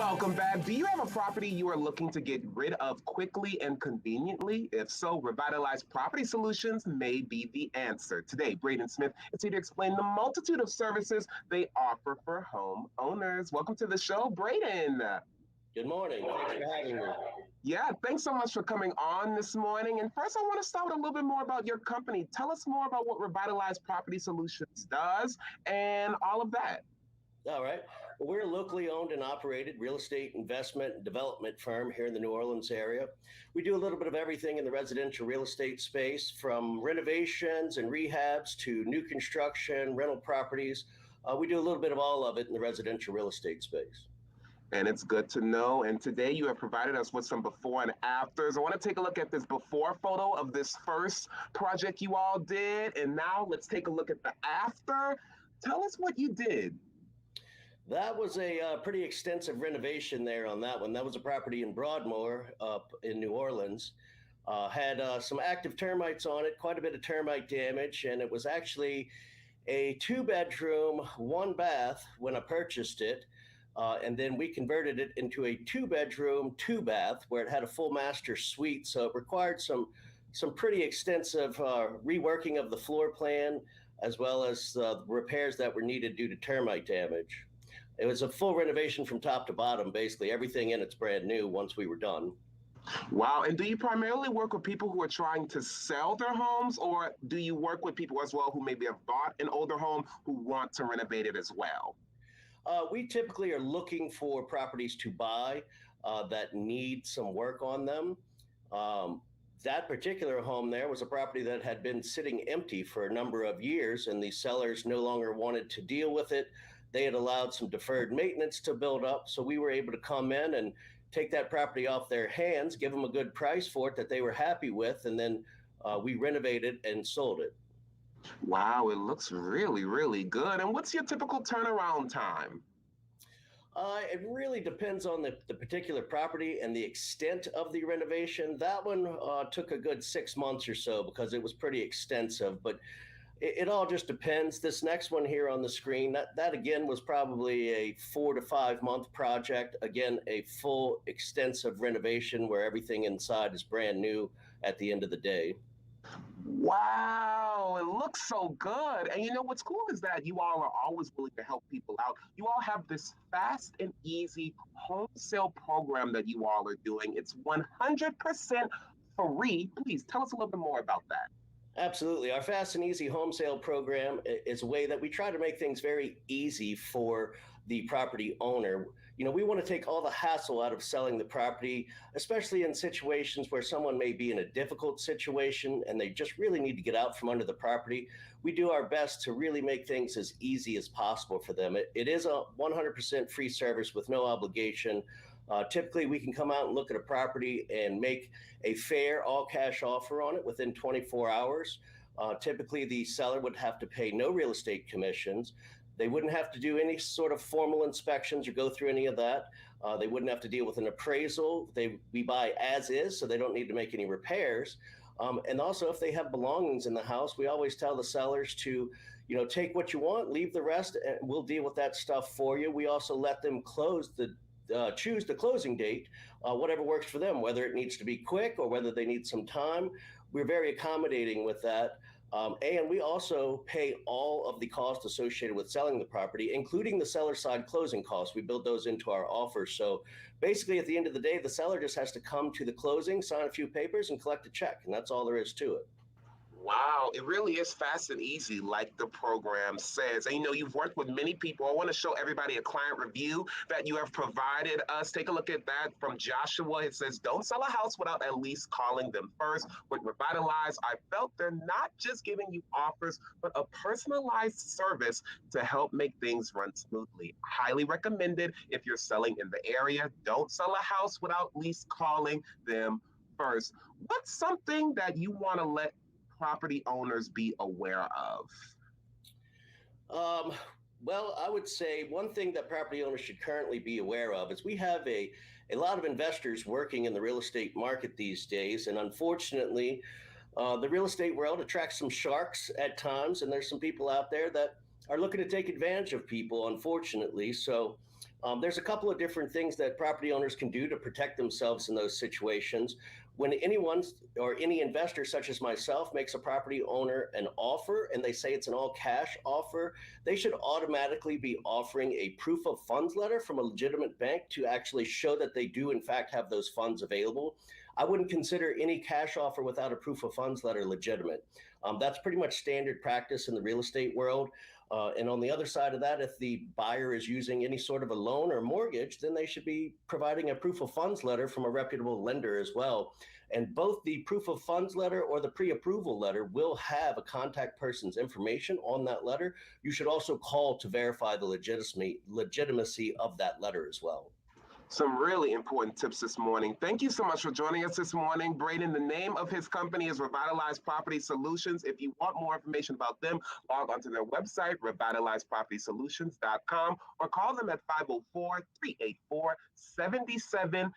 Welcome back. Do you have a property you are looking to get rid of quickly and conveniently? If so, Revitalize Property Solutions may be the answer. Today, Braden Smith is here to explain the multitude of services they offer for home owners. Welcome to the show, Braden. Good morning. Thanks for having me. Yeah, thanks so much for coming on this morning. And first, I want to start with a little bit more about your company. Tell us more about what Revitalize Property Solutions does and all of that. All right. Well, we're a locally owned and operated real estate investment and development firm here in the New Orleans area. We do a little bit of everything in the residential real estate space, from renovations and rehabs to new construction, rental properties. We do a little bit of all of it in the residential real estate space. And it's good to know. And today you have provided us with some before and afters. I want to take a look at this before photo of this first project you all did. And now let's take a look at the after. Tell us what you did. That was a pretty extensive renovation there on that one. That was a property in Broadmoor up in New Orleans. Had some active termites on it, quite a bit of termite damage, and it was actually a 2-bedroom, 1-bath when I purchased it. And then we converted it into a 2-bedroom, 2-bath where it had a full master suite. So it required some pretty extensive reworking of the floor plan, as well as repairs that were needed due to termite damage. It was a full renovation from top to bottom. Basically, everything in it's brand new once we were done. Wow. And do you primarily work with people who are trying to sell their homes, or do you work with people as well who maybe have bought an older home who want to renovate it as well? We typically are looking for properties to buy that need some work on them. That particular home there was a property that had been sitting empty for a number of years, and the sellers no longer wanted to deal with it. They had allowed some deferred maintenance to build up, so we were able to come in and take that property off their hands, give them a good price for it that they were happy with, and then we renovated and sold it. Wow, it looks really, really good. And what's your typical turnaround time? It really depends on the particular property and the extent of the renovation. That one took a good 6 months or so because it was pretty extensive, but it all just depends. This next one here on the screen, that again was probably a 4 to 5 month project. Again, a full extensive renovation where everything inside is brand new at the end of the day. Wow, it looks so good. And you know what's cool is that you all are always willing to help people out. You all have this fast and easy home sale program that you all are doing. It's 100% free. Please tell us a little bit more about that. Absolutely. Our fast and easy home sale program is a way that we try to make things very easy for the property owner. You know, we want to take all the hassle out of selling the property, especially in situations where someone may be in a difficult situation and they just really need to get out from under the property. We do our best to really make things as easy as possible for them. It is a 100% free service with no obligation. Typically, we can come out and look at a property and make a fair all-cash offer on it within 24 hours. Typically, the seller would have to pay no real estate commissions. They wouldn't have to do any sort of formal inspections or go through any of that. They wouldn't have to deal with an appraisal. We buy as is, so they don't need to make any repairs. And also, if they have belongings in the house, we always tell the sellers to, take what you want, leave the rest, and we'll deal with that stuff for you. We also let them choose the closing date, whatever works for them, whether it needs to be quick or whether they need some time. We're very accommodating with that. And we also pay all of the costs associated with selling the property, including the seller side closing costs. We build those into our offers. So basically, at the end of the day, the seller just has to come to the closing, sign a few papers, and collect a check. And that's all there is to it. Wow, it really is fast and easy, like the program says. And you've worked with many people. I want to show everybody a client review that you have provided us. Take a look at that from Joshua. It says, don't sell a house without at least calling them first. With Revitalize, I felt they're not just giving you offers, but a personalized service to help make things run smoothly. Highly recommended if you're selling in the area. Don't sell a house without at least calling them first. What's something that you want to let property owners be aware of? Well, I would say one thing that property owners should currently be aware of is we have a lot of investors working in the real estate market these days. And unfortunately, the real estate world attracts some sharks at times. And there's some people out there that are looking to take advantage of people, unfortunately. So there's a couple of different things that property owners can do to protect themselves in those situations. When anyone or any investor, such as myself, makes a property owner an offer and they say it's an all cash offer, they should automatically be offering a proof of funds letter from a legitimate bank to actually show that they do, in fact, have those funds available. I wouldn't consider any cash offer without a proof of funds letter legitimate. That's pretty much standard practice in the real estate world. And on the other side of that, if the buyer is using any sort of a loan or mortgage, then they should be providing a proof of funds letter from a reputable lender as well. And both the proof of funds letter or the pre-approval letter will have a contact person's information on that letter. You should also call to verify the legitimacy of that letter as well. Some really important tips this morning. Thank you so much for joining us this morning. Braden, the name of his company is Revitalize Property Solutions. If you want more information about them, log onto their website, revitalizepropertysolutions.com, or call them at 504-384-7755.